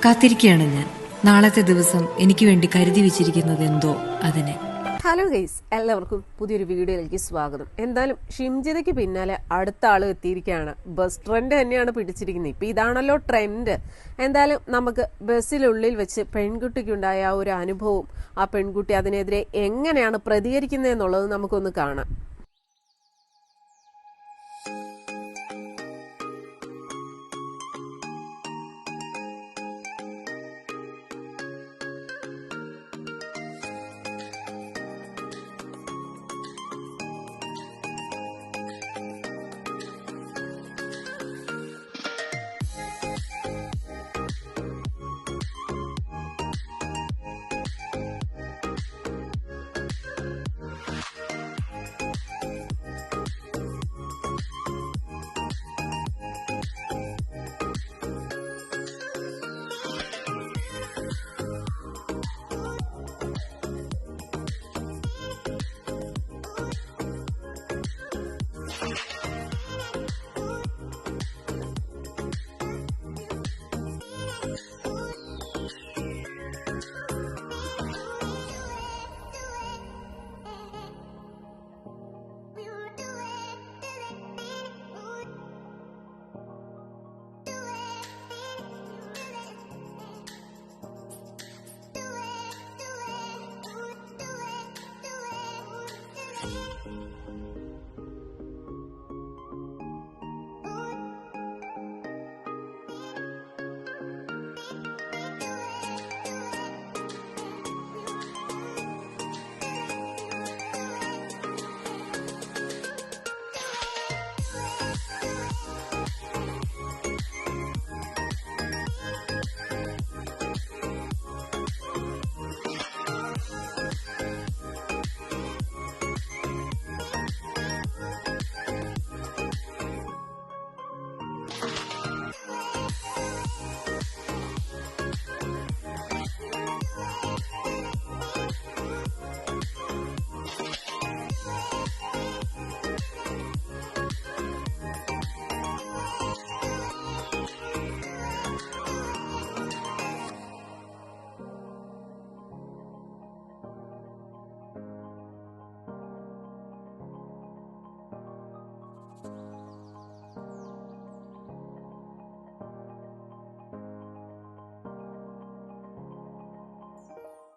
കാത്തിരിക്കുകയാണ് ഞാൻ. നാളത്തെ ദിവസം എനിക്ക് വേണ്ടി കരുതി വെച്ചിരിക്കുന്നത് എന്തോ അതിനെ. ഹലോ ഗൈസ്, എല്ലാവർക്കും പുതിയൊരു വീഡിയോയിലേക്ക് സ്വാഗതം. എന്തായാലും ഷിംജിതയ്ക്ക് പിന്നാലെ അടുത്ത ആൾ എത്തിയിരിക്കുകയാണ്. ബസ് ട്രെൻഡ് തന്നെയാണ് പിടിച്ചിരിക്കുന്നത്. ഇപ്പം ഇതാണല്ലോ ട്രെൻഡ്. എന്തായാലും നമുക്ക് ബസ്സിനുള്ളിൽ വെച്ച് പെൺകുട്ടിക്കുണ്ടായ ആ ഒരു അനുഭവവും ആ പെൺകുട്ടി അതിനെതിരെ എങ്ങനെയാണ് പ്രതികരിക്കുന്നത് എന്നുള്ളത് നമുക്കൊന്ന് കാണാം.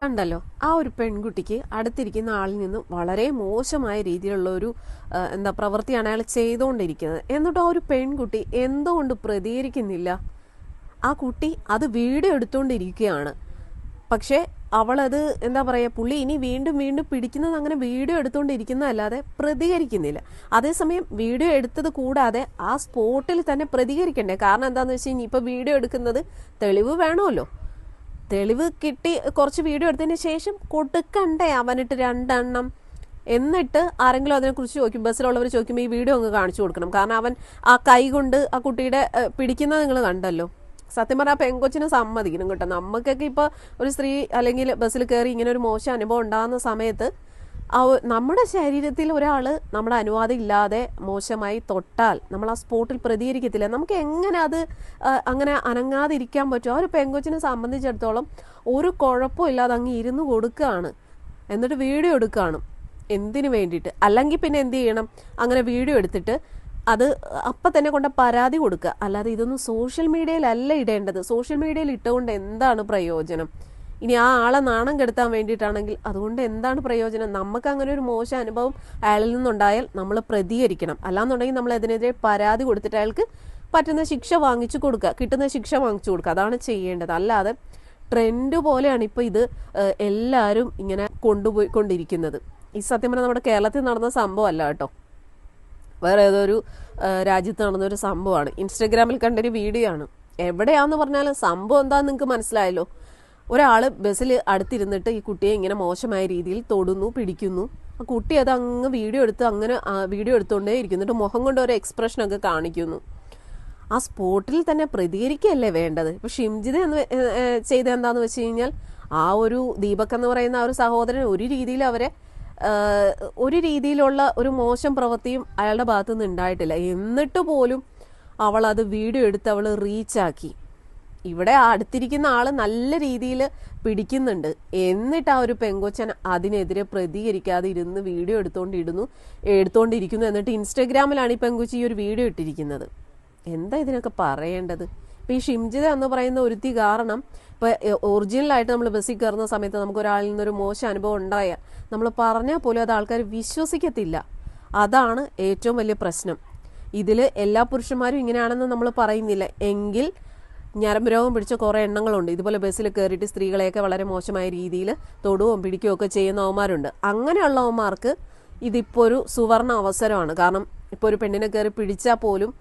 കണ്ടല്ലോ, ആ ഒരു പെൺകുട്ടിക്ക് അടുത്തിരിക്കുന്ന ആളിൽ നിന്ന് വളരെ മോശമായ രീതിയിലുള്ള ഒരു പ്രവൃത്തിയാണ് അയാൾ ചെയ്തുകൊണ്ടിരിക്കുന്നത്. എന്നിട്ട് ആ ഒരു പെൺകുട്ടി എന്തുകൊണ്ട് പ്രതികരിക്കുന്നില്ല? ആ കുട്ടി അത് വീഡിയോ എടുത്തുകൊണ്ടിരിക്കുകയാണ്. പക്ഷേ അവളത് പുള്ളി ഇനി വീണ്ടും വീണ്ടും പിടിക്കുന്നത് അങ്ങനെ വീഡിയോ എടുത്തുകൊണ്ടിരിക്കുന്നതല്ലാതെ പ്രതികരിക്കുന്നില്ല. അതേസമയം വീഡിയോ എടുത്തത് കൂടാതെ ആ സ്പോട്ടിൽ തന്നെ പ്രതികരിക്കണ്ടേ? കാരണം എന്താണെന്ന് വെച്ച് കഴിഞ്ഞാൽ ഇപ്പോൾ വീഡിയോ എടുക്കുന്നത് തെളിവ് വേണമല്ലോ. തെളിവ് കിട്ടി കുറച്ച് വീഡിയോ എടുത്തതിന് ശേഷം കൊടുക്കണ്ടേ അവനിട്ട് 2 എണ്ണം? എന്നിട്ട് ആരെങ്കിലും അതിനെക്കുറിച്ച് ചോദിക്കും, ബസ്സിലുള്ളവർ ചോദിക്കുമ്പോൾ ഈ വീഡിയോ അങ്ങ് കാണിച്ചു കൊടുക്കണം. കാരണം അവൻ ആ കൈ കൊണ്ട് ആ കുട്ടിയുടെ പിടിക്കുന്നത് നിങ്ങൾ കണ്ടല്ലോ. സത്യം പറഞ്ഞാൽ ആ പെങ്കൊച്ചിനെ സമ്മതിക്കണം കേട്ടോ. നമുക്കൊക്കെ ഇപ്പോൾ ഒരു സ്ത്രീ അല്ലെങ്കിൽ ബസ്സിൽ കയറി ഇങ്ങനെ ഒരു മോശം അനുഭവം ഉണ്ടാകുന്ന സമയത്ത് നമ്മുടെ ശരീരത്തിൽ ഒരാൾ നമ്മുടെ അനുവാദം ഇല്ലാതെ മോശമായി തൊട്ടാൽ നമ്മൾ ആ സ്പോട്ടിൽ പ്രതികരിക്കത്തില്ല. നമുക്ക് എങ്ങനെ അത് അങ്ങനെ അനങ്ങാതിരിക്കാൻ പറ്റും? ആ ഒരു പെങ്കൊച്ചിനെ സംബന്ധിച്ചിടത്തോളം ഒരു കുഴപ്പവും ഇല്ലാതെ അങ്ങ് ഇരുന്ന് കൊടുക്കുകയാണ്, എന്നിട്ട് വീഡിയോ എടുക്കുകയാണ്. എന്തിനു വേണ്ടിയിട്ട്? അല്ലെങ്കിൽ പിന്നെ എന്ത് ചെയ്യണം? അങ്ങനെ വീഡിയോ എടുത്തിട്ട് അത് അപ്പം തന്നെ കൊണ്ട് പരാതി കൊടുക്കുക. അല്ലാതെ ഇതൊന്നും സോഷ്യൽ മീഡിയയിലല്ല ഇടേണ്ടത്. സോഷ്യൽ മീഡിയയിൽ ഇട്ടുകൊണ്ട് എന്താണ് പ്രയോജനം? ഇനി ആ ആളെ നാണം കെടുത്താൻ വേണ്ടിയിട്ടാണെങ്കിൽ അതുകൊണ്ട് എന്താണ് പ്രയോജനം? നമുക്ക് അങ്ങനെ ഒരു മോശം അനുഭവം അയാളിൽ നിന്നുണ്ടായാൽ നമ്മൾ പ്രതികരിക്കണം. അല്ലാന്നുണ്ടെങ്കിൽ നമ്മൾ അതിനെതിരെ പരാതി കൊടുത്തിട്ട് അയാൾക്ക് പറ്റുന്ന ശിക്ഷ വാങ്ങിച്ചു കൊടുക്കുക, കിട്ടുന്ന ശിക്ഷ വാങ്ങിച്ചു കൊടുക്കുക. അതാണ് ചെയ്യേണ്ടത്. അല്ലാതെ ട്രെൻഡ് പോലെയാണ് ഇപ്പോൾ ഇത് എല്ലാവരും ഇങ്ങനെ കൊണ്ടുപോയിക്കൊണ്ടിരിക്കുന്നത്. ഈ സത്യം പറഞ്ഞാൽ നമ്മുടെ കേരളത്തിൽ നടന്ന സംഭവമല്ല കേട്ടോ, വേറെ ഏതൊരു രാജ്യത്ത് നടന്നൊരു സംഭവമാണ്. ഇൻസ്റ്റഗ്രാമിൽ കണ്ടൊരു വീഡിയോ ആണ്. എവിടെയാണെന്ന് പറഞ്ഞാൽ സംഭവം എന്താണെന്ന് നിങ്ങൾക്ക് മനസ്സിലായല്ലോ. ഒരാൾ ബസ്സിൽ അടുത്തിരുന്നിട്ട് ഈ കുട്ടിയെ ഇങ്ങനെ മോശമായ രീതിയിൽ തൊടുന്നു, പിടിക്കുന്നു. ആ കുട്ടി അത് അങ്ങ് വീഡിയോ എടുത്തുകൊണ്ടേ ഇരിക്കുന്നിട്ട് മുഖം കൊണ്ട് ഒരു എക്സ്പ്രഷനൊക്കെ കാണിക്കുന്നു. ആ സ്പോട്ടിൽ തന്നെ പ്രതികരിക്കുകയല്ലേ വേണ്ടത്. ഇപ്പോൾ ഷിംജിത ചെയ്ത എന്താന്ന് വെച്ച് കഴിഞ്ഞാൽ ആ ഒരു ദീപക് എന്ന് പറയുന്ന ആ ഒരു സഹോദരൻ ഒരു രീതിയിലുള്ള ഒരു മോശം പ്രവൃത്തിയും അയാളുടെ ഭാഗത്തു നിന്ന് ഉണ്ടായിട്ടില്ല. എന്നിട്ട് പോലും അവൾ അത് വീഡിയോ എടുത്ത് അവൾ റീച്ചാക്കി. ഇവിടെ അടുത്തിരിക്കുന്ന ആള് നല്ല രീതിയിൽ പിടിക്കുന്നുണ്ട്, എന്നിട്ട് ആ ഒരു പെങ്കൊച്ചൻ അതിനെതിരെ പ്രതികരിക്കാതെ ഇരുന്ന് വീഡിയോ എടുത്തോണ്ടിരിക്കുന്നു. എന്നിട്ട് ഇൻസ്റ്റഗ്രാമിലാണ് ഈ പെങ്കൊച്ചി ഈ ഒരു വീഡിയോ ഇട്ടിരിക്കുന്നത്. എന്താ ഇതിനൊക്കെ പറയേണ്ടത്? ഇപ്പൊ ഈ ഷിംജിത എന്ന് പറയുന്ന ഒരുത്തി കാരണം ഇപ്പൊ ഒറിജിനലായിട്ട് നമ്മൾ ബസ്സിൽ കയറുന്ന സമയത്ത് നമുക്ക് ഒരാളിൽ നിന്നൊരു മോശം അനുഭവം ഉണ്ടായാൽ നമ്മൾ പറഞ്ഞാൽ പോലും അത് ആൾക്കാർ വിശ്വസിക്കത്തില്ല. അതാണ് ഏറ്റവും വലിയ പ്രശ്നം. ഇതിൽ എല്ലാ പുരുഷന്മാരും ഇങ്ങനെയാണെന്ന് നമ്മൾ പറയുന്നില്ല, എങ്കിൽ ഞരമ്പ് രോഗം പിടിച്ച കുറേ എണ്ണങ്ങളുണ്ട്. ഇതുപോലെ ബസ്സിൽ കയറിയിട്ട് സ്ത്രീകളെയൊക്കെ വളരെ മോശമായ രീതിയിൽ തൊടുകയും പിടിക്കുകയും ഒക്കെ ചെയ്യുന്നവന്മാരുണ്ട്. അങ്ങനെയുള്ളവന്മാർക്ക് ഇതിപ്പോൾ ഒരു സുവർണ അവസരമാണ്. കാരണം ഇപ്പോൾ ഒരു പെണ്ണിനെ കയറി പിടിച്ചാൽ പോലും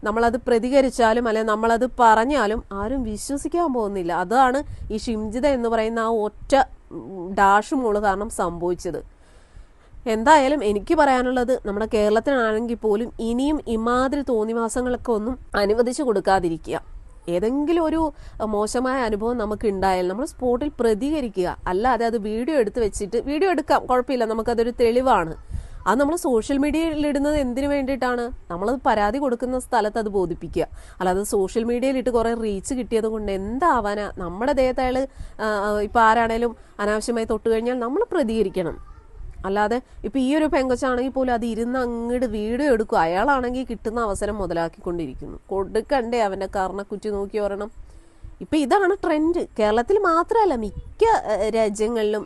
നമ്മളത് പ്രതികരിച്ചാലും അല്ലെങ്കിൽ നമ്മളത് പറഞ്ഞാലും ആരും വിശ്വസിക്കാൻ പോകുന്നില്ല. അതാണ് ഈ ഷിംജിത എന്ന് പറയുന്ന ആ ഒറ്റ ഡാഷ് മോള് കാരണം സംഭവിച്ചത്. എന്തായാലും എനിക്ക് പറയാനുള്ളത്, നമ്മുടെ കേരളത്തിനാണെങ്കിൽ പോലും ഇനിയും ഇമാതിരി തോന്നിവാസങ്ങളൊക്കെ ഒന്നും അനുവദിച്ചു കൊടുക്കാതിരിക്കുക. ഏതെങ്കിലും ഒരു മോശമായ അനുഭവം നമുക്ക് ഉണ്ടായാൽ നമ്മൾ സ്പോട്ടിൽ പ്രതികരിക്കുക. അല്ലാതെ അത് വീഡിയോ എടുത്ത് വെച്ചിട്ട്, വീഡിയോ എടുക്കാം, കുഴപ്പമില്ല, നമുക്കതൊരു തെളിവാണ്. അത് നമ്മൾ സോഷ്യൽ മീഡിയയിൽ ഇടുന്നത് എന്തിനു വേണ്ടിയിട്ടാണ്? നമ്മളത് പരാതി കൊടുക്കുന്ന സ്ഥലത്ത് അത് ബോധിപ്പിക്കുക. അല്ലാതെ സോഷ്യൽ മീഡിയയിൽ ഇട്ട് കുറേ റീച്ച് കിട്ടിയത് കൊണ്ട് എന്താവാനാ? നമ്മുടെ ദേഹത്ത് അയാൾ ഇപ്പം ആരാണേലും അനാവശ്യമായി തൊട്ട് കഴിഞ്ഞാൽ നമ്മൾ പ്രതികരിക്കണം. അല്ലാതെ ഇപ്പം ഈ ഒരു പെങ്കൊച്ചാണെങ്കിൽ പോലും അത് ഇരുന്ന് അങ്ങോട്ട് വീഡിയോ എടുക്കും. അയാളാണെങ്കിൽ കിട്ടുന്ന അവസരം മുതലാക്കിക്കൊണ്ടിരിക്കുന്നു. കൊടുക്കണ്ടേ അവൻ്റെ കർണക്കുറ്റി നോക്കി വരണം. ഇപ്പം ഇതാണ് ട്രെൻഡ്. കേരളത്തിൽ മാത്രമല്ല, മിക്ക രാജ്യങ്ങളിലും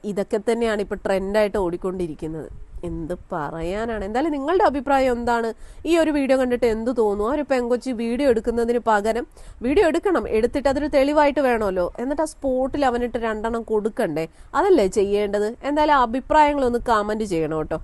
ഇതൊക്കെ തന്നെയാണ് ഇപ്പം ട്രെൻഡായിട്ട് ഓടിക്കൊണ്ടിരിക്കുന്നത്. എന്ത് പറയാനാണ്? എന്തായാലും നിങ്ങളുടെ അഭിപ്രായം എന്താണ്? ഈ ഒരു വീഡിയോ കണ്ടിട്ട് എന്ത് തോന്നുന്നു? ആ ഒരു പെങ്കൊച്ചി വീഡിയോ എടുക്കുന്നതിന് പകരം വീഡിയോ എടുക്കണം, എടുത്തിട്ട് അതൊരു തെളിവായിട്ട് വേണമല്ലോ, എന്നിട്ട് ആ സ്പോട്ടിൽ അവനിട്ട് 2 കൊടുക്കണ്ടേ? അതല്ലേ ചെയ്യേണ്ടത്? എന്തായാലും അഭിപ്രായങ്ങളൊന്ന് കമൻറ്റ് ചെയ്യണം കേട്ടോ.